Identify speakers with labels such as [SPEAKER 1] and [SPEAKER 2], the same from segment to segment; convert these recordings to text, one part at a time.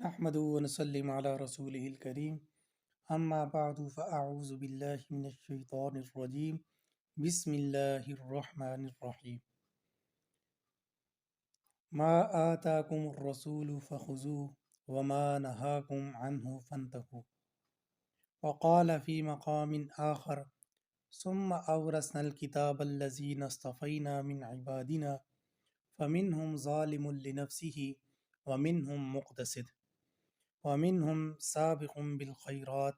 [SPEAKER 1] نحمد ونسلم على رسوله الكريم أما بعد فأعوذ بالله من الشيطان الرجيم بسم الله الرحمن الرحيم ما آتاكم الرسول فخذوه وما نهاكم عنه فانتهوا وقال في مقام آخر ثم أورثنا الكتاب الذين اصطفينا من عبادنا فمنهم ظالم لنفسه ومنهم مقتصد ومنهم سابق بالخيرات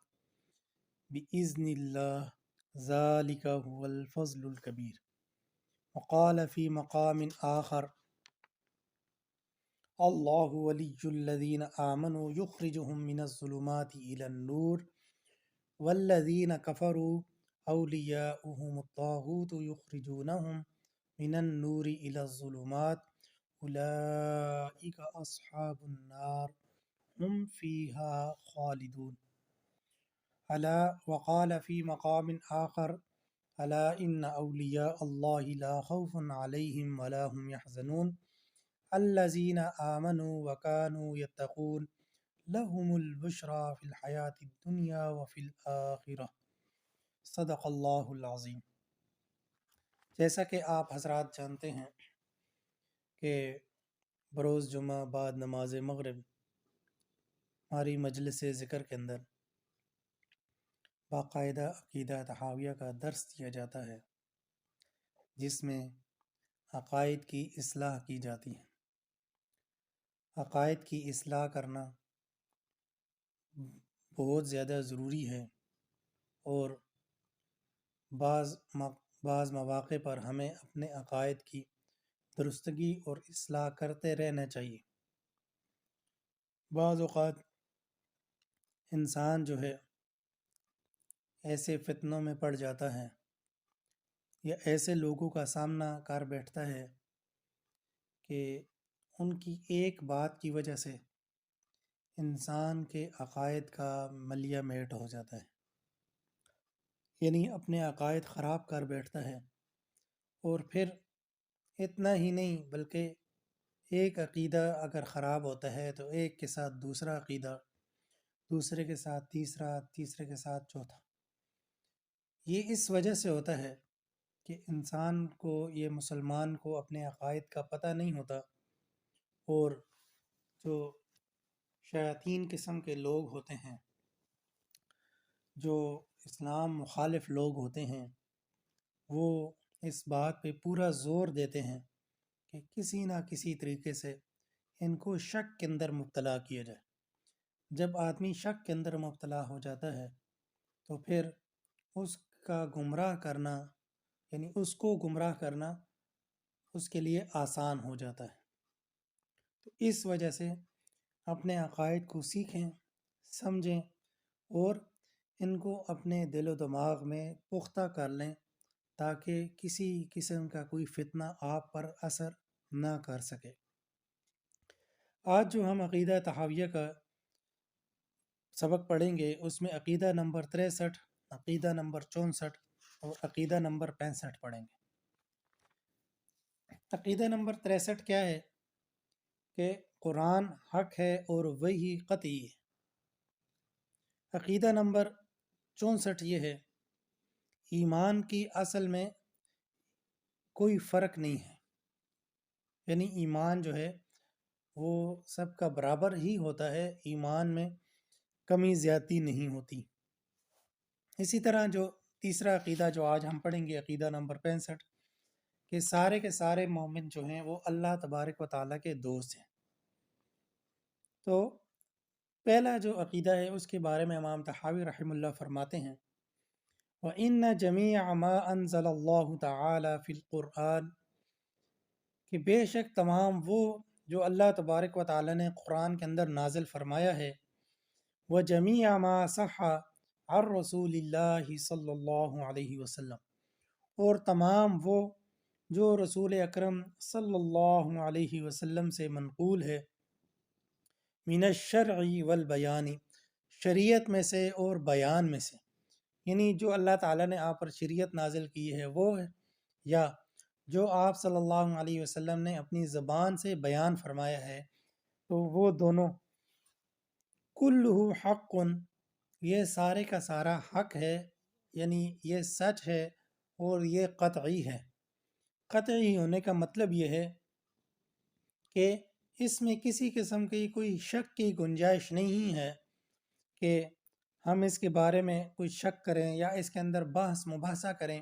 [SPEAKER 1] بإذن الله ذلك هو الفضل الكبير وقال في مقام آخر الله ولي الذين آمنوا يخرجهم من الظلمات إلى النور والذين كفروا أولياؤهم الطاغوت يخرجونهم من النور إلى الظلمات أولئك أصحاب النار هم فيها خالدون ألا وقال في مقام آخر ألا إن أولياء الله لا خوف عليهم ولا هم يحزنون الذين آمنوا وكانوا يتقون لهم البشرى في الحياة الدنيا وفي الآخرة صدق اللہ العظیم۔ جیسا کہ آپ حضرات جانتے ہیں کہ بروز جمعہ بعد نماز مغرب ہماری مجلس ذکر کے اندر باقاعدہ عقیدہ تحاویہ کا درس دیا جاتا ہے، جس میں عقائد کی اصلاح کی جاتی ہے۔ عقائد کی اصلاح کرنا بہت زیادہ ضروری ہے، اور بعض مواقع پر ہمیں اپنے عقائد کی درستگی اور اصلاح کرتے رہنا چاہیے۔ بعض اوقات انسان جو ہے ایسے فتنوں میں پڑ جاتا ہے یا ایسے لوگوں کا سامنا کر بیٹھتا ہے کہ ان کی ایک بات کی وجہ سے انسان کے عقائد کا ملیہ میٹ ہو جاتا ہے، یعنی اپنے عقائد خراب کر بیٹھتا ہے، اور پھر اتنا ہی نہیں بلکہ ایک عقیدہ اگر خراب ہوتا ہے تو ایک کے ساتھ دوسرا عقیدہ، دوسرے کے ساتھ تیسرا، تیسرے کے ساتھ چوتھا۔ یہ اس وجہ سے ہوتا ہے کہ انسان کو، یہ مسلمان کو اپنے عقائد کا پتہ نہیں ہوتا، اور جو شیاطین قسم کے لوگ ہوتے ہیں، جو اسلام مخالف لوگ ہوتے ہیں، وہ اس بات پہ پورا زور دیتے ہیں کہ کسی نہ کسی طریقے سے ان کو شک کے اندر مبتلا کیا جائے۔ جب آدمی شک کے اندر مبتلا ہو جاتا ہے تو پھر اس کا گمراہ کرنا، یعنی اس کو گمراہ کرنا اس کے لیے آسان ہو جاتا ہے۔ تو اس وجہ سے اپنے عقائد کو سیکھیں، سمجھیں، اور ان کو اپنے دل و دماغ میں پختہ کر لیں تاکہ کسی قسم کا کوئی فتنہ آپ پر اثر نہ کر سکے۔ آج جو ہم عقیدہ تحاویہ کا سبق پڑھیں گے، اس میں عقیدہ نمبر 63، عقیدہ نمبر 64 اور عقیدہ نمبر 65 پڑھیں گے۔ عقیدہ نمبر 63 کیا ہے؟ کہ قرآن حق ہے اور وحی قطعی ہے۔ عقیدہ نمبر 64 یہ ہے، ایمان کی اصل میں کوئی فرق نہیں ہے، یعنی ایمان جو ہے وہ سب کا برابر ہی ہوتا ہے، ایمان میں کمی زیادتی نہیں ہوتی۔ اسی طرح جو تیسرا عقیدہ جو آج ہم پڑھیں گے، عقیدہ نمبر 65، کہ سارے کے سارے مومن جو ہیں وہ اللہ تبارک و تعالیٰ کے دوست ہیں۔ تو پہلا جو عقیدہ ہے اس کے بارے میں امام طحاوی رحمہ اللہ فرماتے ہیں، وَإِنَّ جَمِيعَ مَا أَنزَلَ اللَّهُ تَعَالَى فِي الْقُرْآنِ، کہ بے شک تمام وہ جو اللہ تبارک و تعالیٰ نے قرآن کے اندر نازل فرمایا ہے، وَجَمِيعَ مَا صَحَّ عَن رَّسُولِ اللَّهِ صلی اللہ علیہ وسلم، اور تمام وہ جو رسول اکرم صلی اللہ علیہ وسلم سے منقول ہے، من الشرع والبیان، شریعت میں سے اور بیان میں سے، یعنی جو اللہ تعالیٰ نے آپ پر شریعت نازل کی ہے وہ ہے، یا جو آپ صلی اللہ علیہ وسلم نے اپنی زبان سے بیان فرمایا ہے، تو وہ دونوں کلہ حق، یہ سارے کا سارا حق ہے، یعنی یہ سچ ہے اور یہ قطعی ہے۔ قطعی ہونے کا مطلب یہ ہے کہ اس میں کسی قسم کی کوئی شک کی گنجائش نہیں ہے کہ ہم اس کے بارے میں کوئی شک کریں یا اس کے اندر بحث مباحثہ کریں،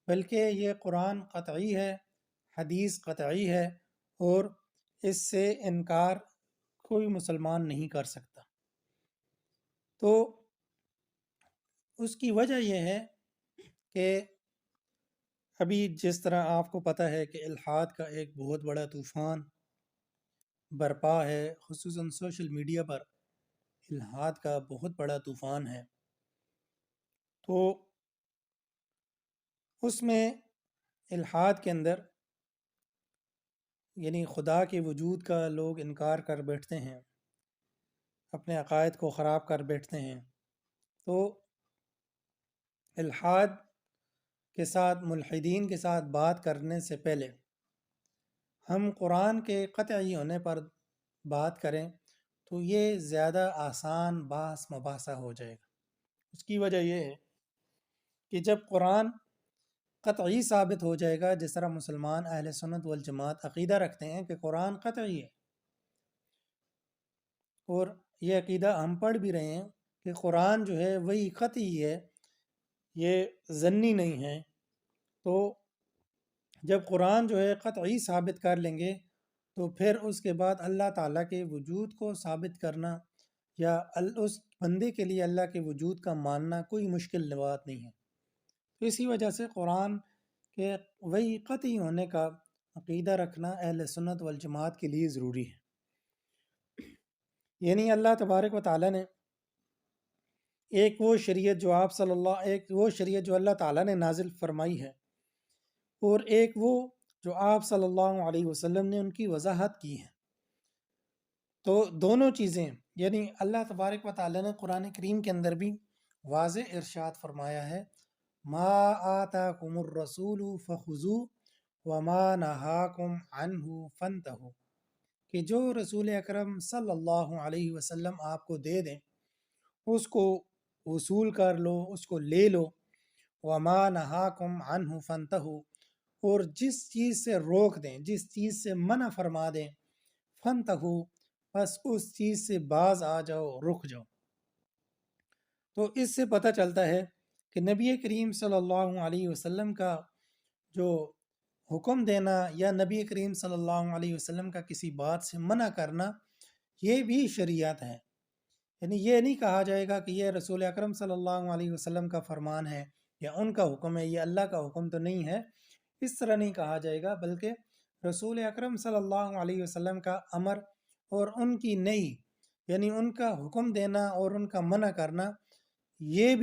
[SPEAKER 1] بلکہ یہ قرآن قطعی ہے، حدیث قطعی ہے، اور اس سے انکار کوئی مسلمان نہیں کر سکتا۔ تو اس کی وجہ یہ ہے کہ ابھی جس طرح آپ کو پتہ ہے کہ الحاد کا ایک بہت بڑا طوفان برپا ہے، خصوصاً سوشل میڈیا پر الحاد کا بہت بڑا طوفان ہے۔ تو اس میں الحاد کے اندر یعنی خدا کے وجود کا لوگ انکار کر بیٹھتے ہیں، اپنے عقائد کو خراب کر بیٹھتے ہیں۔ تو الحاد کے ساتھ، ملحدین کے ساتھ بات کرنے سے پہلے ہم قرآن کے قطعی ہونے پر بات کریں تو یہ زیادہ آسان بحث مباحثہ ہو جائے گا۔ اس کی وجہ یہ ہے کہ جب قرآن قطعی ثابت ہو جائے گا، جس طرح مسلمان اہل سنت والجماعت عقیدہ رکھتے ہیں کہ قرآن قطعی ہے، اور یہ عقیدہ ہم پڑھ بھی رہے ہیں کہ قرآن جو ہے وہی قطعی ہے، یہ ظنی نہیں ہے۔ تو جب قرآن جو ہے قطعی ثابت کر لیں گے تو پھر اس کے بعد اللہ تعالیٰ کے وجود کو ثابت کرنا یا اس بندے کے لیے اللہ کے وجود کا ماننا کوئی مشکل بات نہیں ہے۔ تو اسی وجہ سے قرآن کے وہی قطعی ہونے کا عقیدہ رکھنا اہل سنت والجماعت کے لیے ضروری ہے۔ یعنی اللہ تبارک و تعالیٰ نے ایک وہ شریعت جو اللہ تعالیٰ نے نازل فرمائی ہے، اور ایک وہ جو آپ صلی اللہ علیہ وسلم نے ان کی وضاحت کی ہے۔ تو دونوں چیزیں، یعنی اللہ تبارک و تعالیٰ نے قرآن کریم کے اندر بھی واضح ارشاد فرمایا ہے، ما آتاکم الرسول فخذوہ وما نہاکم عنہ فانتہوا، کہ جو رسول اکرم صلی اللہ علیہ وسلم آپ کو دے دیں اس کو وصول کر لو، اس کو لے لو۔ وما نہاکم عنہ فانتہوا، اور جس چیز سے روک دیں، جس چیز سے منع فرما دیں، فانتہوا، بس اس چیز سے باز آ جاؤ، رک جاؤ۔ تو اس سے پتہ چلتا ہے کہ نبی کریم صلی اللہ علیہ وسلم کا جو حکم دینا یا نبی کریم صلی اللہ علیہ وسلم کا کسی بات سے منع کرنا، یہ بھی شریعت ہے۔ یعنی یہ نہیں کہا جائے گا کہ یہ رسول اکرم صلی اللہ علیہ وسلم کا فرمان ہے یا ان کا حکم ہے، یہ اللہ کا حکم تو نہیں ہے، اس طرح نہیں کہا جائے گا، بلکہ رسول اکرم صلی اللہ علیہ وسلم کا امر اور ان کی نہی، یعنی ان کا حکم دینا اور ان کا منع کرنا، یہ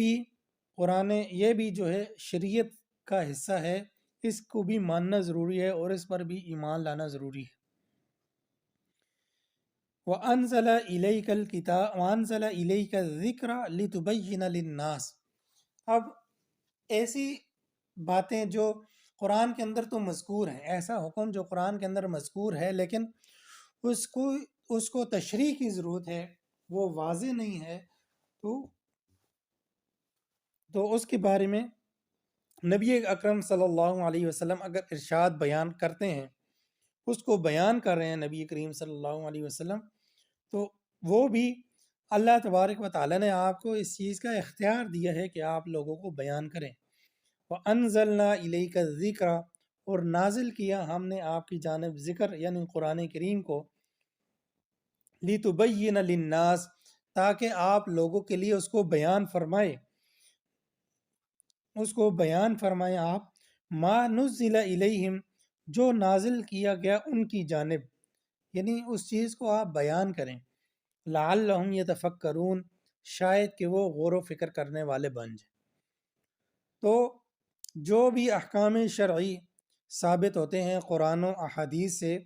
[SPEAKER 1] بھی جو ہے شریعت کا حصہ ہے، اس کو بھی ماننا ضروری ہے اور اس پر بھی ایمان لانا ضروری ہے۔ وَأَنزَلَ إِلَيْكَ الْكِتَابَ وَأَنزَلَ إِلَيْكَ الذِّكْرَ لِتُبَيِّنَ لِلنَّاسِ۔ اب ایسی باتیں جو قرآن کے اندر تو مذکور ہیں، ایسا حکم جو قرآن کے اندر مذکور ہے لیکن اس کو تشریح کی ضرورت ہے، وہ واضح نہیں ہے، تو اس کے بارے میں نبی اکرم صلی اللہ علیہ وسلم اگر ارشاد بیان کرتے ہیں، اس کو بیان کر رہے ہیں نبی کریم صلی اللہ علیہ وسلم، تو وہ بھی اللہ تبارک و تعالیٰ نے آپ کو اس چیز کا اختیار دیا ہے کہ آپ لوگوں کو بیان کریں۔ وَأَنزَلْنَا إِلَيْكَ الذِّكْرَ، اور نازل کیا ہم نے آپ کی جانب ذکر یعنی قرآن کریم کو، لِتُبَيِّنَ لِلنَّاسِ، تاکہ آپ لوگوں کے لیے اس کو بیان فرمائیں آپ، ما نزل الیہم، جو نازل کیا گیا ان کی جانب، یعنی اس چیز کو آپ بیان کریں، لعلہم یتفکرون، شاید کہ وہ غور و فکر کرنے والے بن جائیں۔ تو جو بھی احکام شرعی ثابت ہوتے ہیں قرآن و احادیث سے،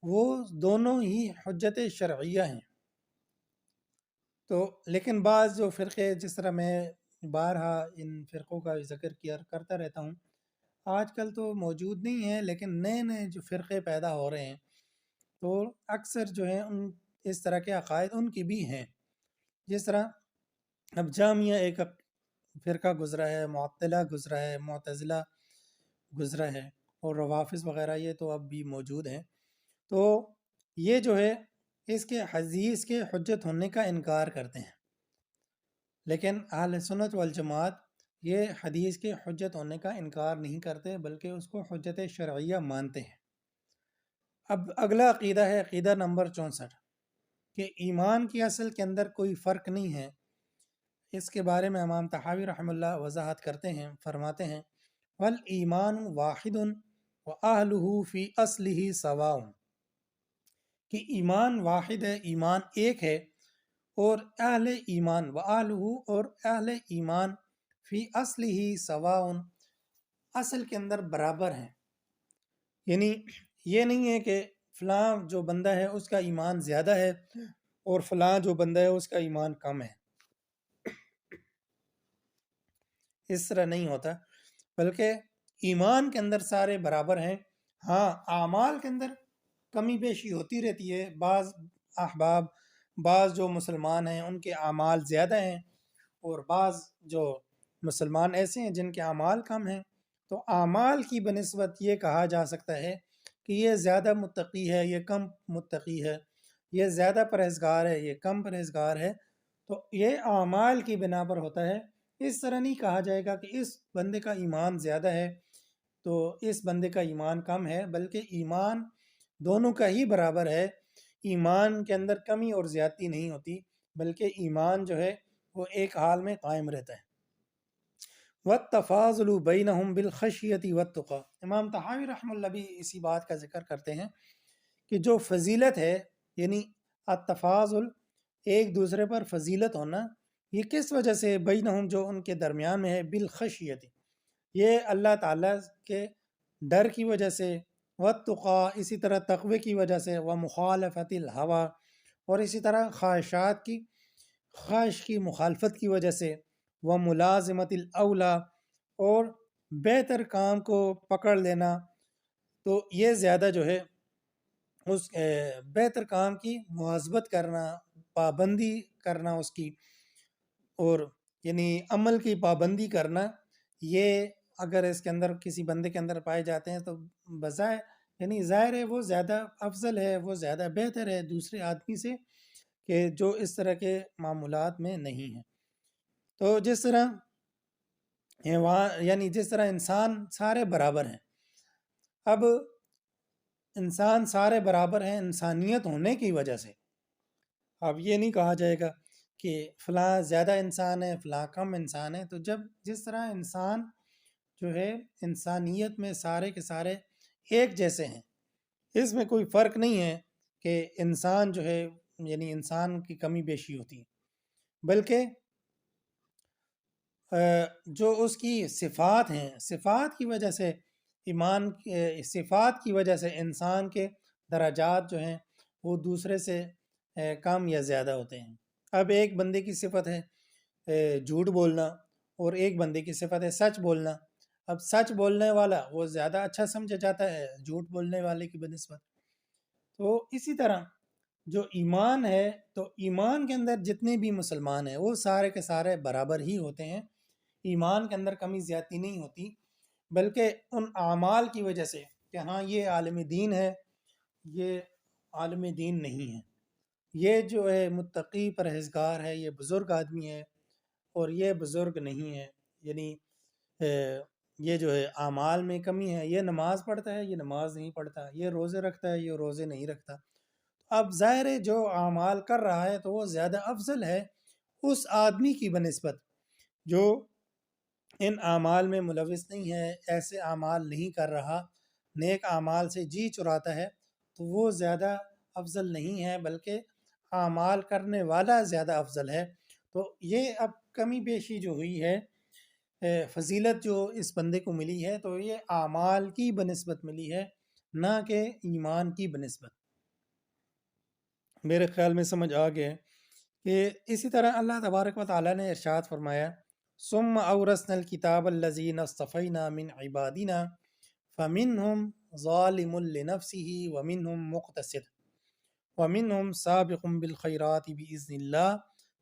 [SPEAKER 1] وہ دونوں ہی حجت شرعیہ ہیں۔ تو لیکن بعض جو فرقے، جس طرح میں بارہا ان فرقوں کا ذکر کرتا رہتا ہوں، آج کل تو موجود نہیں ہیں لیکن نئے نئے جو فرقے پیدا ہو رہے ہیں، تو اکثر جو ہیں اس طرح کے عقائد ان کی بھی ہیں، جس طرح اب جامعہ ایک فرقہ گزرا ہے، معطلہ گزرا ہے، معتزلہ گزرا ہے، اور روافظ وغیرہ یہ تو اب بھی موجود ہیں. تو یہ جو ہے اس کے حدیث کے حجت ہونے کا انکار کرتے ہیں، لیکن اہل سنت والجماعت یہ حدیث کے حجت ہونے کا انکار نہیں کرتے بلکہ اس کو حجت شرعیہ مانتے ہیں. اب اگلا عقیدہ ہے عقیدہ نمبر 64 کہ ایمان کی اصل کے اندر کوئی فرق نہیں ہے. اس کے بارے میں امام طحاوی رحمہ اللہ وضاحت کرتے ہیں، فرماتے ہیں والایمان واحد واہلہ فی اصلہ سواء، کہ ایمان واحد ہے، ایمان ایک ہے، اور اہل ایمان وآلہ اور اہل ایمان فی اصلہ سواء اصل کے اندر برابر ہیں. یعنی یہ نہیں ہے کہ فلاں جو بندہ ہے اس کا ایمان زیادہ ہے اور فلاں جو بندہ ہے اس کا ایمان کم ہے، اس طرح نہیں ہوتا، بلکہ ایمان کے اندر سارے برابر ہیں. ہاں اعمال کے اندر کمی بیشی ہوتی رہتی ہے، بعض احباب بعض جو مسلمان ہیں ان کے اعمال زیادہ ہیں اور بعض جو مسلمان ایسے ہیں جن کے اعمال کم ہیں. تو اعمال کی بنسبت یہ کہا جا سکتا ہے کہ یہ زیادہ متقی ہے، یہ کم متقی ہے، یہ زیادہ پرہیزگار ہے، یہ کم پرہیزگار ہے. تو یہ اعمال کی بنا پر ہوتا ہے. اس طرح نہیں کہا جائے گا کہ اس بندے کا ایمان زیادہ ہے تو اس بندے کا ایمان کم ہے، بلکہ ایمان دونوں کا ہی برابر ہے. ایمان کے اندر کمی اور زیادتی نہیں ہوتی، بلکہ ایمان جو ہے وہ ایک حال میں قائم رہتا ہے. وَالتَّفَاضُلُ بَيْنَهُمْ بِالْخَشْيَةِ وَالتُّقَى، امام طحاوی رحمہ اللہ بھی اسی بات کا ذکر کرتے ہیں کہ جو فضیلت ہے، یعنی التفاضل ایک دوسرے پر فضیلت ہونا، یہ کس وجہ سے بینہم جو ان کے درمیان میں ہے، بالخشیت، یہ اللہ تعالیٰ کے ڈر کی وجہ سے، والتقیٰ اسی طرح تقوی کی وجہ سے، ومخالفت الہویٰ اور اسی طرح خواہش کی مخالفت کی وجہ سے، وملازمت الاولیٰ اور بہتر کام کو پکڑ لینا. تو یہ زیادہ جو ہے اس بہتر کام کی مواظبت کرنا، پابندی کرنا اس کی، اور یعنی عمل کی پابندی کرنا، یہ اگر اس کے اندر کسی بندے کے اندر پائے جاتے ہیں تو بظاہر یعنی ظاہر ہے وہ زیادہ افضل ہے، وہ زیادہ بہتر ہے دوسرے آدمی سے کہ جو اس طرح کے معمولات میں نہیں ہیں. تو جس طرح یعنی جس طرح انسان سارے برابر ہیں، اب انسان سارے برابر ہیں انسانیت ہونے کی وجہ سے. اب یہ نہیں کہا جائے گا کہ فلاں زیادہ انسان ہے فلاں کم انسان ہے. تو جس طرح انسان جو ہے انسانیت میں سارے کے سارے ایک جیسے ہیں، اس میں کوئی فرق نہیں ہے کہ انسان جو ہے یعنی انسان کی کمی بیشی ہوتی ہے، بلکہ جو اس کی صفات ہیں، صفات کی وجہ سے صفات کی وجہ سے انسان کے درجات جو ہیں وہ دوسرے سے کم یا زیادہ ہوتے ہیں. اب ایک بندے کی صفت ہے جھوٹ بولنا اور ایک بندے کی صفت ہے سچ بولنا. اب سچ بولنے والا وہ زیادہ اچھا سمجھا جاتا ہے جھوٹ بولنے والے کی بنسبت. تو اسی طرح جو ایمان ہے، تو ایمان کے اندر جتنے بھی مسلمان ہیں وہ سارے کے سارے برابر ہی ہوتے ہیں. ایمان کے اندر کمی زیادتی نہیں ہوتی، بلکہ ان اعمال کی وجہ سے کہ ہاں یہ عالم دین ہے، یہ عالم دین نہیں ہے، یہ جو ہے متقی پرہیزگار ہے، یہ بزرگ آدمی ہے اور یہ بزرگ نہیں ہے. یعنی یہ جو ہے اعمال میں کمی ہے، یہ نماز پڑھتا ہے یہ نماز نہیں پڑھتا، یہ روزے رکھتا ہے یہ روزے نہیں رکھتا. اب ظاہر ہے جو اعمال کر رہا ہے تو وہ زیادہ افضل ہے اس آدمی کی بنسبت جو ان اعمال میں ملوث نہیں ہے، ایسے اعمال نہیں کر رہا، نیک اعمال سے جی چراتا ہے. تو وہ زیادہ افضل نہیں ہے بلکہ اعمال کرنے والا زیادہ افضل ہے. تو یہ اب کمی بیشی جو ہوئی ہے، فضیلت جو اس بندے کو ملی ہے تو یہ اعمال کی بنسبت ملی ہے، نہ کہ ایمان کی بنسبت. میرے خیال میں سمجھ آ گئے کہ اسی طرح اللہ تبارک و تعالیٰ نے ارشاد فرمایا ثم اورثنا الکتاب الذین اصطفینا من عبادنا فمنهم ظالم لنفسه ومنهم مقتصد ومنهم سابق بالخیرات باذن اللہ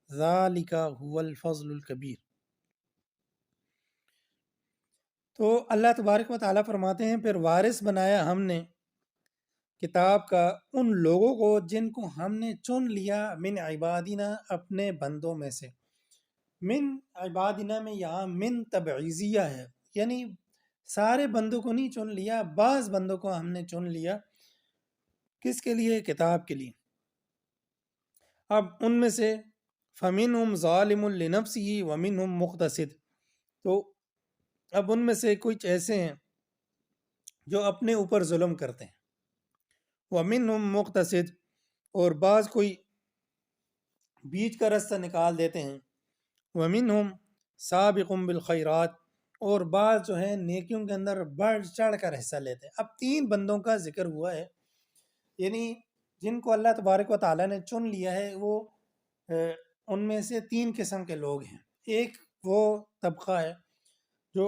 [SPEAKER 1] ذالک هو الفضل الکبیر۔ تو اللہ تبارک و تعالیٰ فرماتے ہیں پھر وارث بنایا ہم نے کتاب کا ان لوگوں کو جن کو ہم نے چن لیا من عبادنا اپنے بندوں میں سے۔ من عبادنا میں یہاں من تبعیضیہ ہے، یعنی سارے بندوں کو نہیں چن لیا، بعض بندوں کو ہم نے چن لیا۔ کس کے لیے؟ کتاب کے لیے۔ اب ان میں سے فَمِنْهُمْ ظَالِمٌ لِنَفْسِهِ وَمِنْهُمْ مُقْتَصِدٌ، تو اب ان میں سے کچھ ایسے ہیں جو اپنے اوپر ظلم کرتے ہیں، وَمِنْهُمْ مُقْتَصِدٌ، اور بعض کوئی بیچ کا رستہ نکال دیتے ہیں، وَمِنْهُمْ سَابِقٌ بِالْخَيْرَاتِ، اور بعض جو ہیں نیکیوں کے اندر بڑھ چڑھ کر حصہ لیتے ہیں۔ اب 3 بندوں کا ذکر ہوا ہے، یعنی جن کو اللہ تبارک و تعالیٰ نے چن لیا ہے وہ ان میں سے 3 قسم کے لوگ ہیں۔ ایک وہ طبقہ ہے جو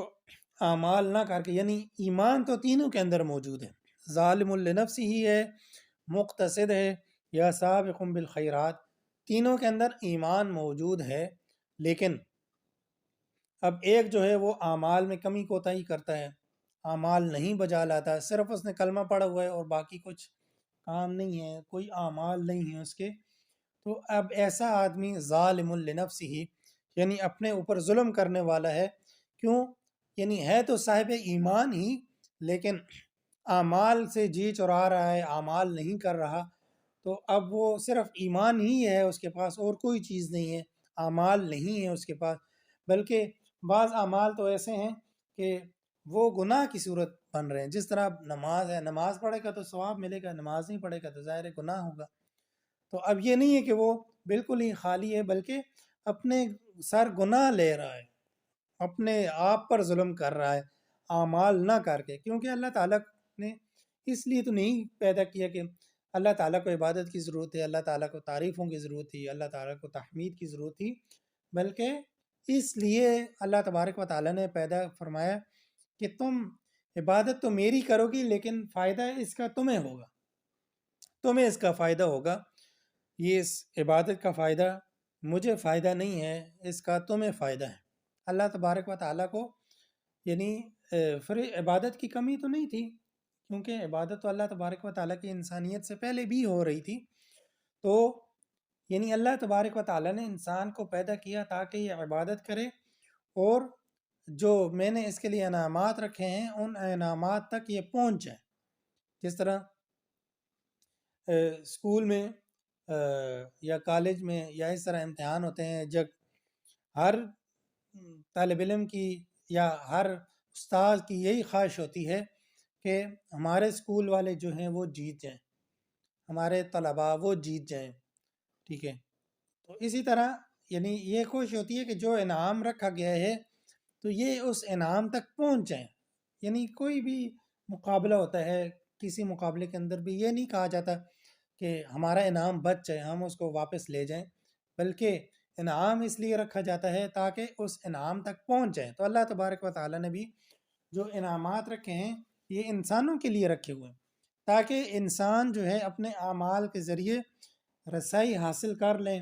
[SPEAKER 1] اعمال نہ کر کے، یعنی ایمان تو تینوں کے اندر موجود ہے، ظالم لنفسہ ہی ہے، مقتصد ہے یا سابق بالخیرات، تینوں کے اندر ایمان موجود ہے، لیکن اب ایک جو ہے وہ اعمال میں کمی کوتاہی کرتا ہے، اعمال نہیں بجا لاتا، صرف اس نے کلمہ پڑھا ہوا ہے اور باقی کچھ کام نہیں ہے، کوئی اعمال نہیں ہے اس کے، تو اب ایسا آدمی ظالم لنفسہ ہی، یعنی اپنے اوپر ظلم کرنے والا ہے۔ کیوں؟ یعنی ہے تو صاحب ایمان ہی، لیکن اعمال سے جی چرا رہا ہے، اعمال نہیں کر رہا، تو اب وہ صرف ایمان ہی ہے اس کے پاس، اور کوئی چیز نہیں ہے، اعمال نہیں ہے اس کے پاس۔ بلکہ بعض اعمال تو ایسے ہیں کہ وہ گناہ کی صورت بن رہے ہیں، جس طرح نماز ہے، نماز پڑھے گا تو ثواب ملے گا، نماز نہیں پڑھے گا تو ظاہر گناہ ہوگا۔ تو اب یہ نہیں ہے کہ وہ بالکل ہی خالی ہے، بلکہ اپنے سر گناہ لے رہا ہے، اپنے آپ پر ظلم کر رہا ہے اعمال نہ کر کے، کیونکہ اللہ تعالیٰ نے اس لیے تو نہیں پیدا کیا کہ اللہ تعالیٰ کو عبادت کی ضرورت ہے، اللہ تعالیٰ کو تعریفوں کی ضرورت تھی، اللہ تعالیٰ کو تحمید کی ضرورت تھی، بلکہ اس لیے اللہ تبارک و تعالیٰ نے پیدا فرمایا کہ تم عبادت تو میری کرو گی، لیکن فائدہ اس کا تمہیں ہوگا، تمہیں اس کا فائدہ ہوگا، یہ اس عبادت کا فائدہ مجھے فائدہ نہیں ہے، اس کا تمہیں فائدہ ہے۔ اللہ تبارک و تعالیٰ کو یعنی عبادت کی کمی تو نہیں تھی، کیونکہ عبادت تو اللہ تبارک و تعالیٰ کی انسانیت سے پہلے بھی ہو رہی تھی، تو یعنی اللہ تبارک و تعالیٰ نے انسان کو پیدا کیا تاکہ یہ عبادت کرے، اور جو میں نے اس کے لیے انعامات رکھے ہیں ان انعامات تک یہ پہنچ جائے۔ جس طرح اسکول میں یا کالج میں یا اس طرح امتحان ہوتے ہیں، جب ہر طالب علم کی یا ہر استاد کی یہی خواہش ہوتی ہے کہ ہمارے اسکول والے جو ہیں وہ جیت جائیں، ہمارے طلباء وہ جیت جائیں، ٹھیک ہے۔ تو اسی طرح یعنی یہ کوشش ہوتی ہے کہ جو انعام رکھا گیا ہے تو یہ اس انعام تک پہنچ جائیں، یعنی کوئی بھی مقابلہ ہوتا ہے، کسی مقابلے کے اندر بھی یہ نہیں کہا جاتا کہ ہمارا انعام بچ جائے، ہم اس کو واپس لے جائیں، بلکہ انعام اس لیے رکھا جاتا ہے تاکہ اس انعام تک پہنچ جائیں۔ تو اللہ تبارک و تعالیٰ نے بھی جو انعامات رکھے ہیں یہ انسانوں کے لیے رکھے ہوئے ہیں، تاکہ انسان جو ہے اپنے اعمال کے ذریعے رسائی حاصل کر لیں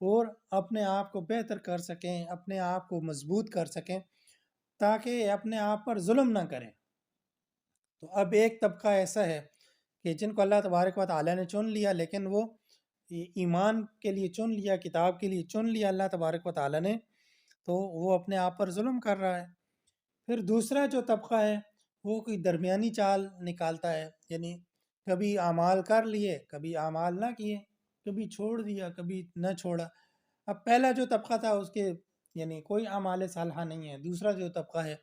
[SPEAKER 1] اور اپنے آپ کو بہتر کر سکیں، اپنے آپ کو مضبوط کر سکیں، تاکہ اپنے آپ پر ظلم نہ کریں۔ تو اب ایک طبقہ ایسا ہے کہ جن کو اللہ تبارک و تعالیٰ نے چن لیا، لیکن وہ ایمان کے لیے چن لیا، کتاب کے لیے چن لیا اللہ تبارک و تعالیٰ نے، تو وہ اپنے آپ پر ظلم کر رہا ہے۔ پھر دوسرا جو طبقہ ہے وہ کوئی درمیانی چال نکالتا ہے، یعنی کبھی اعمال کر لیے، کبھی اعمال نہ کیے، کبھی چھوڑ دیا، کبھی نہ چھوڑا۔ اب پہلا جو طبقہ تھا اس کے یعنی کوئی اعمال صالحہ نہیں ہے، دوسرا جو طبقہ ہے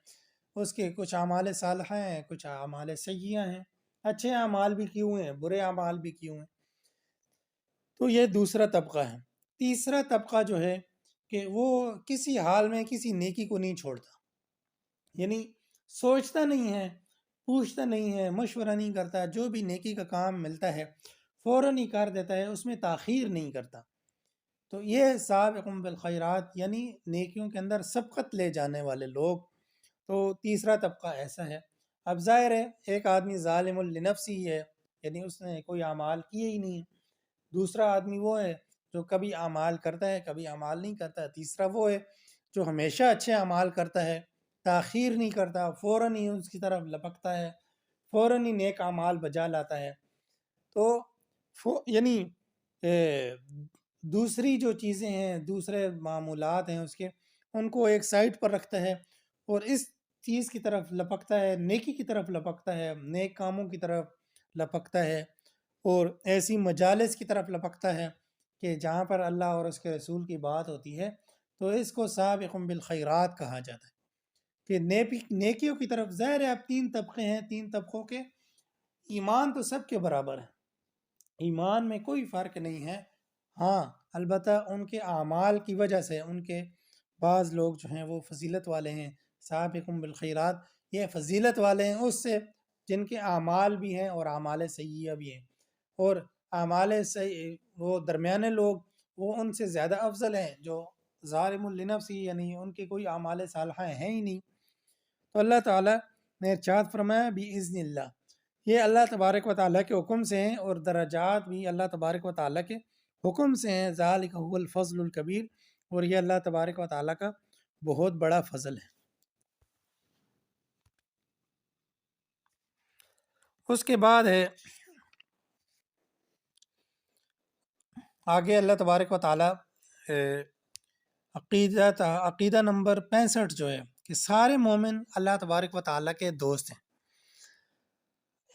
[SPEAKER 1] اس کے کچھ اعمال صالحہ ہیں، کچھ اعمال سیئہ ہیں، اچھے اعمال بھی کیے ہوئے ہیں، برے اعمال بھی کیے ہوئے ہیں، تو یہ دوسرا طبقہ ہے۔ تیسرا طبقہ جو ہے کہ وہ کسی حال میں کسی نیکی کو نہیں چھوڑتا، یعنی سوچتا نہیں ہے، پوچھتا نہیں ہے، مشورہ نہیں کرتا، جو بھی نیکی کا کام ملتا ہے فوراً ہی کر دیتا ہے، اس میں تاخیر نہیں کرتا۔ تو یہ سابق بالخیرات یعنی نیکیوں کے اندر سبقت لے جانے والے لوگ، تو تیسرا طبقہ ایسا ہے۔ اب ظاہر ہے ایک آدمی ظالم لنفسی ہی ہے، یعنی اس نے کوئی اعمال کیے ہی نہیں ہے، دوسرا آدمی وہ ہے جو کبھی اعمال کرتا ہے کبھی اعمال نہیں کرتا. تیسرا وہ ہے جو ہمیشہ اچھے اعمال کرتا ہے، تاخیر نہیں کرتا، فوراً ہی اس کی طرف لپکتا ہے، فوراً ہی نیک اعمال بجا لاتا ہے. تو یعنی دوسری جو چیزیں ہیں، دوسرے معمولات ہیں اس کے، ان کو ایک سائٹ پر رکھتا ہے اور اس چیز کی طرف لپکتا ہے، نیکی کی طرف لپکتا ہے، نیک کاموں کی طرف لپکتا ہے، اور ایسی مجالس کی طرف لپکتا ہے کہ جہاں پر اللہ اور اس کے رسول کی بات ہوتی ہے. تو اس کو سابقٌ بالخیرات کہا جاتا ہے کہ نیکیوں کی طرف. ظاہر ہے اب 3 طبقے ہیں، 3 طبقوں کے ایمان تو سب کے برابر ہے، ایمان میں کوئی فرق نہیں ہے. ہاں البتہ ان کے اعمال کی وجہ سے ان کے بعض لوگ جو ہیں وہ فضیلت والے ہیں. سابقٌ بالخیرات یہ فضیلت والے ہیں اس سے جن کے اعمال بھی ہیں اور اعمال سیئہ بھی ہیں، اور اعمال وہ درمیانے لوگ وہ ان سے زیادہ افضل ہیں جو ظالم لنفسی، یعنی ان کے کوئی اعمال صالحہ ہیں ہی نہیں. تو اللہ تعالیٰ نے ارشاد فرمایا بِإِذْنِ اللہ، یہ اللہ تبارک و تعالیٰ کے حکم سے ہیں، اور درجات بھی اللہ تبارک و تعالیٰ کے حکم سے ہیں. ذَلِكَ هُوَ الْفَضْلُ الْكَبِيرُ، اور یہ اللہ تبارک و تعالیٰ کا بہت بڑا فضل ہے. اس کے بعد ہے آگے اللہ تبارک و تعالیٰ عقیدہ نمبر 65 جو ہے کہ سارے مومن اللہ تبارک و تعالیٰ کے دوست ہیں.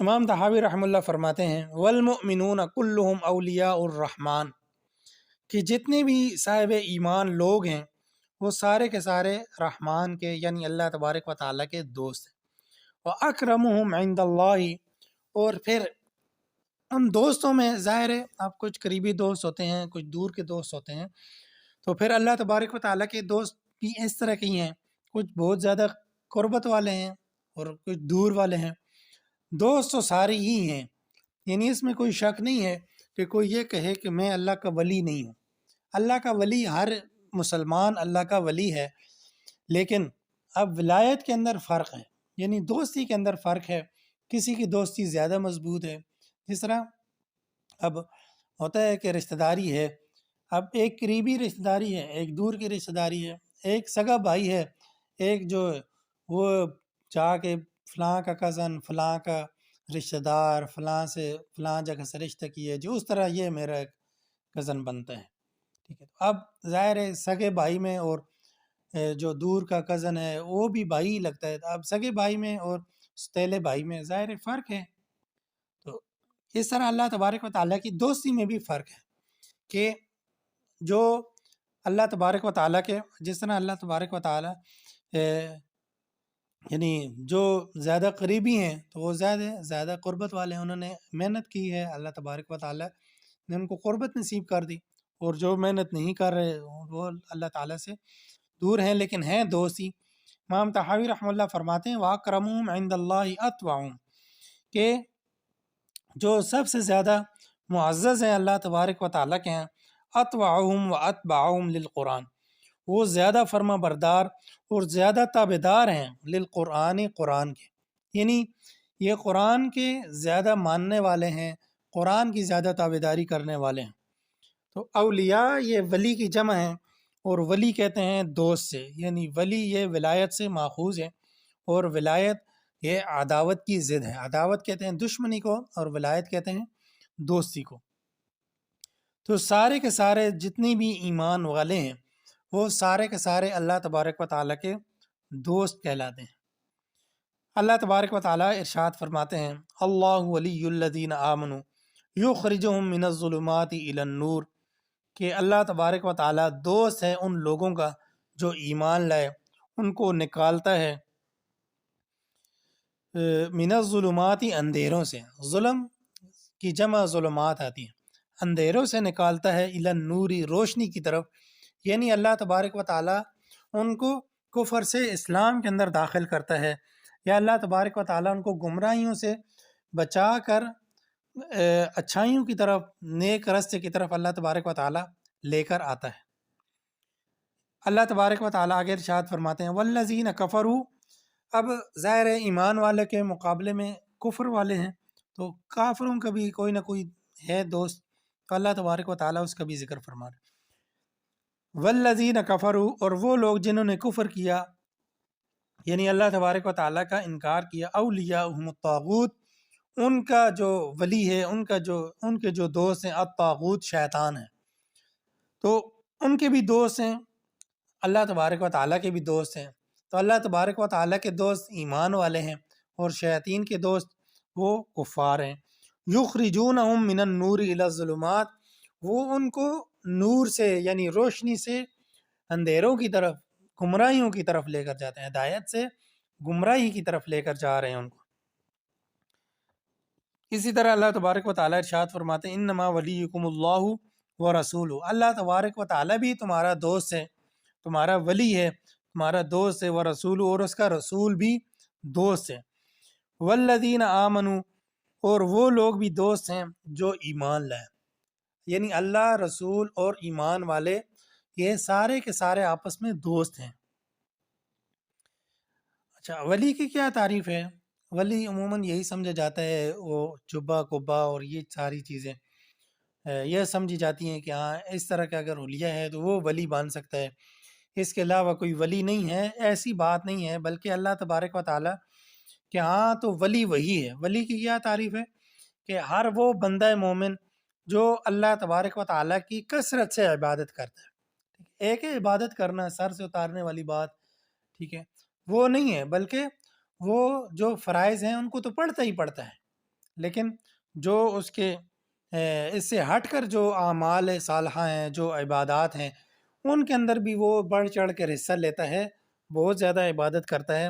[SPEAKER 1] امام طحاوی رحمہ اللہ فرماتے ہیں والمؤمنون کلہم اولیاء الرحمن، کہ جتنے بھی صاحب ایمان لوگ ہیں وہ سارے کے سارے رحمان کے یعنی اللہ تبارک و تعالیٰ کے دوست ہیں. وَأَكْرَمُهُمْ عِنْدَ اللَّهِ، اور پھر ان دوستوں میں ظاہر ہے اب کچھ قریبی دوست ہوتے ہیں، کچھ دور کے دوست ہوتے ہیں. تو پھر اللہ تبارک و تعالیٰ کے دوست بھی اس طرح کے ہی ہیں، کچھ بہت زیادہ قربت والے ہیں اور کچھ دور والے ہیں. دوست تو سارے ہی ہیں، یعنی اس میں کوئی شک نہیں ہے کہ کوئی یہ کہے کہ میں اللہ کا ولی نہیں ہوں. اللہ کا ولی ہر مسلمان اللہ کا ولی ہے، لیکن اب ولایت کے اندر فرق ہے، یعنی دوستی کے اندر فرق ہے. کسی کی دوستی زیادہ مضبوط ہے، جس طرح اب ہوتا ہے کہ رشتہ داری ہے، اب ایک قریبی رشتہ داری ہے، ایک دور کی رشتہ داری ہے، ایک سگا بھائی ہے، ایک جو وہ جا کے فلاں کا کزن، فلاں کا رشتہ دار، فلاں سے فلاں جگہ سے رشتہ کیے، جو اس طرح یہ میرا ایک کزن بنتا ہے. ٹھیک ہے، اب ظاہر ہے سگے بھائی میں اور جو دور کا کزن ہے وہ بھی بھائی لگتا ہے. اب سگے بھائی میں اور ستیلے بھائی میں ظاہر فرق ہے. تو اس طرح اللہ تبارک و تعالیٰ کی دوستی میں بھی فرق ہے کہ جو اللہ تبارک و تعالیٰ کے، جس طرح اللہ تبارک و تعالیٰ یعنی جو زیادہ قریبی ہیں تو وہ زیادہ قربت والے ہیں، انہوں نے محنت کی ہے، اللہ تبارک و تعالیٰ نے ان کو قربت نصیب کر دی. اور جو محنت نہیں کر رہے وہ اللہ تعالیٰ سے دور ہیں لیکن ہیں دوستی. امام طحاوی رحمہ اللہ فرماتے ہیں وَأَكْرَمُهُمْ عِنْدَ اللَّهِ أَتْوَعُهُمْ، کہ جو سب سے زیادہ معزز ہیں اللہ تبارک و تعالیٰ کے ہیں، أَتْوَعُهُمْ وَأَتْبَعُهُمْ لِلْقُرْآنِ، وہ زیادہ فرما بردار اور زیادہ تابعدار ہیں للقرآن، قرآن کے، یعنی یہ قرآن کے زیادہ ماننے والے ہیں، قرآن کی زیادہ تابعداری کرنے والے ہیں. تو اولیاء یہ ولی کی جمع ہے، اور ولی کہتے ہیں دوست سے، یعنی ولی یہ ولایت سے ماخوذ ہے، اور ولایت یہ عداوت کی ضد ہے. عداوت کہتے ہیں دشمنی کو، اور ولایت کہتے ہیں دوستی کو. تو سارے کے سارے جتنی بھی ایمان والے ہیں وہ سارے کے سارے اللہ تبارک و تعالیٰ کے دوست کہلاتے ہیں. اللہ تبارک و تعالیٰ ارشاد فرماتے ہیں اللہ ولی الذین آمنوا یخرجہم من الظلمات الی النور، کہ اللہ تبارک و تعالیٰ دوست ہے ان لوگوں کا جو ایمان لائے، ان کو نکالتا ہے من الظلمات اندھیروں سے. ظلم کی جمع ظلمات آتی ہیں، اندھیروں سے نکالتا ہے الی النور، روشنی کی طرف. یعنی اللہ تبارک و تعالیٰ ان کو کفر سے اسلام کے اندر داخل کرتا ہے، یا اللہ تبارک و تعالیٰ ان کو گمراہیوں سے بچا کر اچھائیوں کی طرف، نیک راستے کی طرف اللہ تبارک و تعالیٰ لے کر آتا ہے. اللہ تبارک و تعالیٰ آگے ارشاد فرماتے ہیں والذین کفروا، اب ظاہر ہے ایمان والے کے مقابلے میں کفر والے ہیں، تو کافروں کا بھی کوئی نہ کوئی ہے دوست. تو اللہ تبارک و تعالیٰ اس کا بھی ذکر فرما رہے ہیں۔ والذین کفروا، اور وہ لوگ جنہوں نے کفر کیا، یعنی اللہ تبارک و تعالیٰ کا انکار کیا، اولیاءہم الطاغوت، ان کا جو ولی ہے، ان کے جو دوست ہیں، الطاغوت شیطان ہیں، تو ان کے بھی دوست ہیں، اللہ تبارک و تعالیٰ کے بھی دوست ہیں۔ تو اللہ تبارک و تعالیٰ کے دوست ایمان والے ہیں، اور شیاطین کے دوست وہ کفار ہیں۔ یخرجونہم من النور الی الظلمات، وہ ان کو نور سے یعنی روشنی سے اندھیروں کی طرف، گمراہیوں کی طرف لے کر جاتے ہیں، ہدایت سے گمراہی کی طرف لے کر جا رہے ہیں ان کو۔ اسی طرح اللہ تبارک و تعالیٰ ارشاد فرماتے ہیں انما ولیکم اللہ و رسولہ، اللہ تبارک و تعالیٰ بھی تمہارا دوست ہے، تمہارا ولی ہے، تمہارا دوست ہے، و رسول، اور اس کا رسول بھی دوست ہے۔ والذین آمنوا، اور وہ لوگ بھی دوست ہیں جو ایمان لائے، یعنی اللہ، رسول اور ایمان والے یہ سارے کے سارے آپس میں دوست ہیں۔ اچھا، ولی کی کیا تعریف ہے؟ ولی عموماً یہی سمجھا جاتا ہے وہ جبہ قبہ اور یہ ساری چیزیں یہ سمجھی جاتی ہیں کہ ہاں اس طرح کا اگر اولیاء ہے تو وہ ولی بن سکتا ہے، اس کے علاوہ کوئی ولی نہیں ہے، ایسی بات نہیں ہے، بلکہ اللہ تبارک و تعالیٰ کہ ہاں تو ولی وہی ہے۔ ولی کی کیا تعریف ہے؟ کہ ہر وہ بندہ مومن جو اللہ تبارک و تعالیٰ کی کثرت سے عبادت کرتا ہے، ایک ہے عبادت کرنا سر سے اتارنے والی بات، ٹھیک ہے، وہ نہیں ہے، بلکہ وہ جو فرائض ہیں ان کو تو پڑھتا ہی پڑھتا ہے، لیکن جو اس کے اس سے ہٹ کر جو اعمال صالحہ ہیں، جو عبادات ہیں، ان کے اندر بھی وہ بڑھ چڑھ کر حصہ لیتا ہے، بہت زیادہ عبادت کرتا ہے،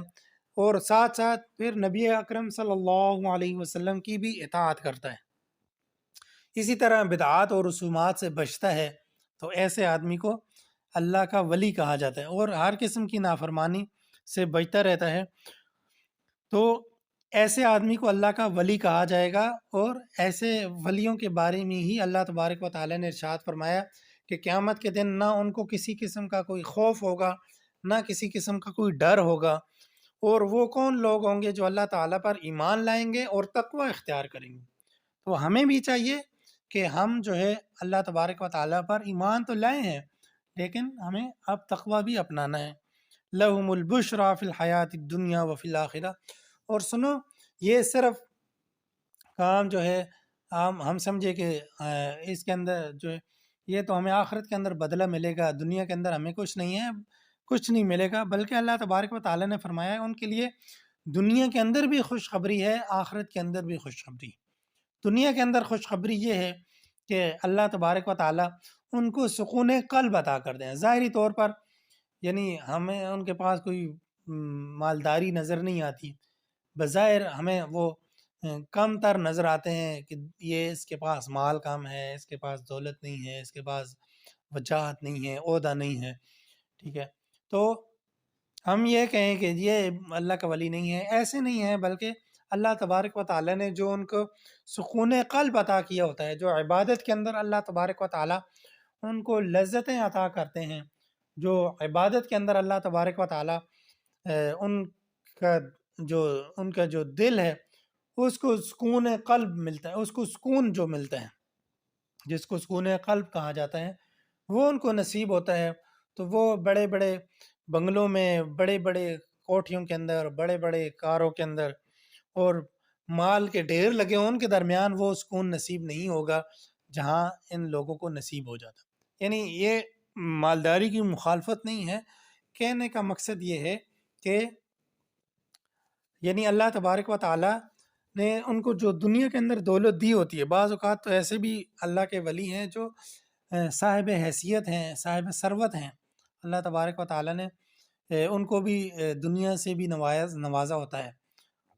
[SPEAKER 1] اور ساتھ ساتھ پھر نبی اکرم صلی اللہ علیہ وسلم کی بھی اطاعت کرتا ہے، اسی طرح بدعات اور رسومات سے بچتا ہے، تو ایسے آدمی کو اللہ کا ولی کہا جاتا ہے، اور ہر قسم کی نافرمانی سے بچتا رہتا ہے، تو ایسے آدمی کو اللہ کا ولی کہا جائے گا۔ اور ایسے ولیوں کے بارے میں ہی اللہ تبارک و تعالیٰ نے ارشاد فرمایا کہ قیامت کے دن نہ ان کو کسی قسم کا کوئی خوف ہوگا، نہ کسی قسم کا کوئی ڈر ہوگا، اور وہ کون لوگ ہوں گے جو اللہ تعالیٰ پر ایمان لائیں گے اور تقوی اختیار کریں گے۔ تو ہمیں بھی چاہیے کہ ہم جو ہے اللہ تبارک و تعالیٰ پر ایمان تو لائے ہیں، لیکن ہمیں اب تقوی بھی اپنانا ہے۔ لَهُمُ الْبُشْرَى فِي الْحَيَاةِ الدُّنْيَا وَفِي الْآخِرَةِ، اور سنو یہ صرف کام جو ہے ہم سمجھے کہ اس کے اندر جو ہے یہ تو ہمیں آخرت کے اندر بدلہ ملے گا، دنیا کے اندر ہمیں کچھ نہیں ہے، کچھ نہیں ملے گا، بلکہ اللہ تبارک و تعالیٰ نے فرمایا ہے ان کے لیے دنیا کے اندر بھی خوشخبری ہے، آخرت کے اندر بھی خوشخبری۔ دنیا کے اندر خوشخبری یہ ہے کہ اللہ تبارک و تعالیٰ ان کو سکون قلب عطا کر دیں۔ ظاہری طور پر یعنی ہمیں ان کے پاس کوئی مالداری نظر نہیں آتی، بظاہر ہمیں وہ کم تر نظر آتے ہیں کہ یہ اس کے پاس مال کم ہے، اس کے پاس دولت نہیں ہے، اس کے پاس وجاہت نہیں ہے، عہدہ نہیں ہے، ٹھیک ہے، تو ہم یہ کہیں کہ یہ اللہ کا ولی نہیں ہے، ایسے نہیں ہے، بلکہ اللہ تبارک و تعالیٰ نے جو ان کو سکون قلب عطا کیا ہوتا ہے، جو عبادت کے اندر اللہ تبارک و تعالیٰ ان کو لذتیں عطا کرتے ہیں، جو عبادت کے اندر اللہ تبارک و تعالیٰ ان کا جو دل ہے اس کو سکون قلب ملتا ہے، اس کو سکون جو ملتا ہے، جس کو سکون قلب کہا جاتا ہے، وہ ان کو نصیب ہوتا ہے، تو وہ بڑے بڑے بنگلوں میں، بڑے بڑے کوٹھیوں کے اندر، بڑے بڑے کاروں کے اندر اور مال کے ڈھیر لگے ہوں، ان کے درمیان وہ سکون نصیب نہیں ہوگا جہاں ان لوگوں کو نصیب ہو جاتا۔ یعنی یہ مالداری کی مخالفت نہیں ہے، کہنے کا مقصد یہ ہے کہ یعنی اللہ تبارک و تعالیٰ نے ان کو جو دنیا کے اندر دولت دی ہوتی ہے، بعض اوقات تو ایسے بھی اللہ کے ولی ہیں جو صاحب حیثیت ہیں، صاحب ثروت ہیں، اللہ تبارک و تعالیٰ نے ان کو بھی دنیا سے بھی نوازا ہوتا ہے،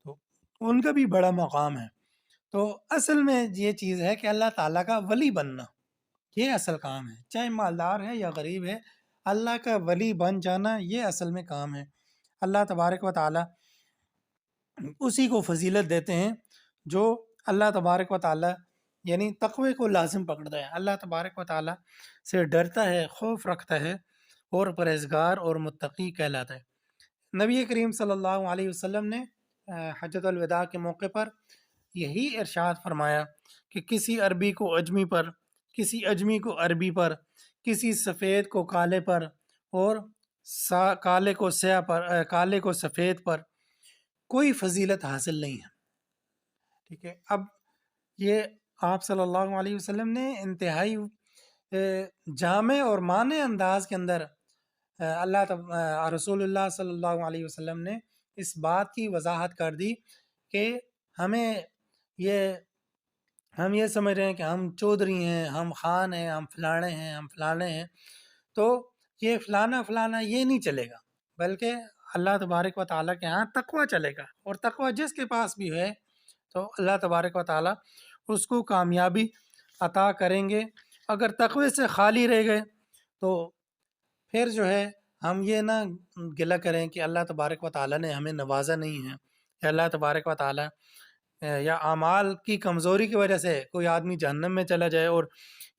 [SPEAKER 1] تو ان کا بھی بڑا مقام ہے۔ تو اصل میں یہ چیز ہے کہ اللہ تعالیٰ کا ولی بننا، یہ اصل کام ہے، چاہے مالدار ہے یا غریب ہے، اللہ کا ولی بن جانا یہ اصل میں کام ہے۔ اللہ تبارک و تعالیٰ اسی کو فضیلت دیتے ہیں جو اللہ تبارک و تعالیٰ یعنی تقوی کو لازم پکڑتا ہے، اللہ تبارک و تعالیٰ سے ڈرتا ہے، خوف رکھتا ہے، اور پرہیزگار اور متقی کہلاتا ہے۔ نبی کریم صلی اللہ علیہ وسلم نے حجۃ الوداع کے موقع پر یہی ارشاد فرمایا کہ کسی عربی کو عجمی پر کسی اجمی کو عربی پر، کسی سفید کو کالے پر، اور کالے کو سیاہ پر، کالے کو سفید پر کوئی فضیلت حاصل نہیں ہے، ٹھیک ہے۔ اب یہ آپ صلی اللہ علیہ وسلم نے انتہائی جامع اور معنی انداز کے اندر رسول اللہ صلی اللہ علیہ وسلم نے اس بات کی وضاحت کر دی کہ ہم یہ سمجھ رہے ہیں کہ ہم چودھری ہیں، ہم خان ہیں، ہم فلانے ہیں، ہم فلانے ہیں، تو یہ فلانا یہ نہیں چلے گا، بلکہ اللہ تبارک و تعالیٰ کے ہاں تقوی چلے گا، اور تقوی جس کے پاس بھی ہے تو اللہ تبارک و تعالیٰ اس کو کامیابی عطا کریں گے۔ اگر تقوی سے خالی رہ گئے تو پھر جو ہے ہم یہ نہ گلہ کریں کہ اللہ تبارک و تعالیٰ نے ہمیں نوازا نہیں ہے، یا اللہ تبارک و تعالیٰ یا اعمال کی کمزوری کی وجہ سے کوئی آدمی جہنم میں چلا جائے اور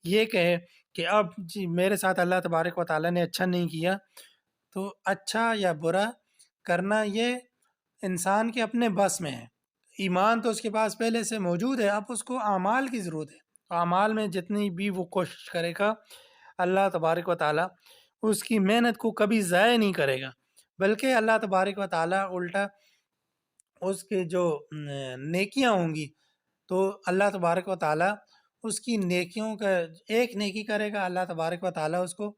[SPEAKER 1] یہ کہے کہ اب جی میرے ساتھ اللہ تبارک و تعالیٰ نے اچھا نہیں کیا۔ تو اچھا یا برا کرنا یہ انسان کے اپنے بس میں ہے، ایمان تو اس کے پاس پہلے سے موجود ہے، اب اس کو اعمال کی ضرورت ہے، تو اعمال میں جتنی بھی وہ کوشش کرے گا اللہ تبارک و تعالیٰ اس کی محنت کو کبھی ضائع نہیں کرے گا، بلکہ اللہ تبارک و تعالیٰ الٹا اس کے جو نیکیاں ہوں گی تو اللہ تبارک و تعالیٰ اس کی نیکیوں کا ایک نیکی کرے گا، اللہ تبارک و تعالیٰ اس کو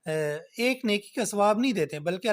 [SPEAKER 1] ایک نیکی کا ثواب نہیں دیتے، بلکہ